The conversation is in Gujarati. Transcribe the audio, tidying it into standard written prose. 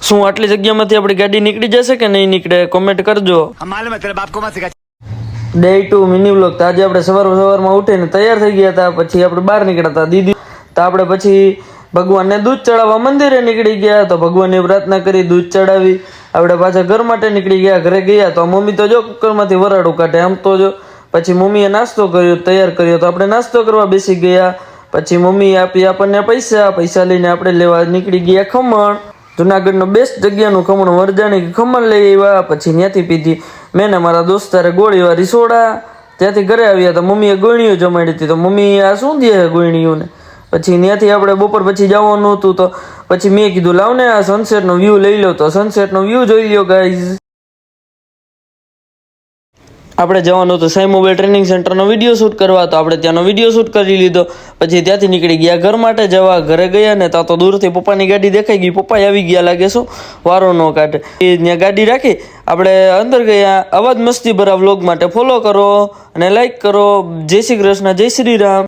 શું આટલી જગ્યામાંથી આપણી ગાડી નીકળી જશે કે નહીં નીકળે કોમેન્ટ કરજો. Day 2 mini vlog. આજે આપણે સવારમાં ઉઠીને તૈયાર થઈ ગયા હતા, પછી આપણે બહાર નીકળ્યા હતા દીદી. તો આપણે પછી ભગવાનને દૂધ ચડાવવા મંદિરે નીકળી ગયા. તો ભગવાનની પ્રાર્થના કરી, દૂધ ચડાવી આપણે પાછા ઘર માટે નીકળી ગયા. ઘરે ગયા તો મમ્મી તો જો કુકરમાંથી વરાળું કાઢે આમ તો જો. પછી મમ્મીએ નાસ્તો કર્યો, તૈયાર કર્યો, તો આપણે નાસ્તો કરવા બેસી ગયા. પછી મમ્મીએ આપી આપણને પૈસા લઈને આપણે લેવા નીકળી ગયા ખમણ. જુનાગઢનો બેસ્ટ જગ્યાનું ખમણ વરજાણી ખમણ લઈ આવ્યા. પછી ત્યાંથી પીધી મેં ને મારા દોસ્તારે ગોળીવાળી સોડા. ત્યાંથી ઘરે આવ્યા તો મમ્મીએ ગોળીઓ જમાડી હતી. તો મમ્મી આ શું દે ગોળીઓને. પછી ત્યાંથી આપણે બપોર પછી જવાનું હતું, તો પછી મેં કીધું લાવને આ સનસેટનો વ્યૂ લઈ લો. તો સનસેટનો વ્યૂ જોઈ લો ગાઈઝ. આપણે જવાનું હતું સાઈ મોબાઈલ ટ્રેનિંગ સેન્ટરનો વિડીયો શૂટ કરવા. તો આપણે ત્યાંનો વિડીયો શૂટ કરી લીધો. પછી ત્યાંથી નીકળી ગયા ઘર માટે જવા. ઘરે ગયા ને તો દૂરથી પપ્પાની ગાડી દેખાઈ ગઈ. પપ્પા આવી ગયા લાગે શું વારો ન કાઢે. ત્યાં ગાડી રાખી આપણે અંદર ગયા. અવાજ મસ્તી ભરા વ્લોગ માટે ફોલો કરો અને લાઈક કરો. જય શ્રી કૃષ્ણ, જય શ્રી રામ.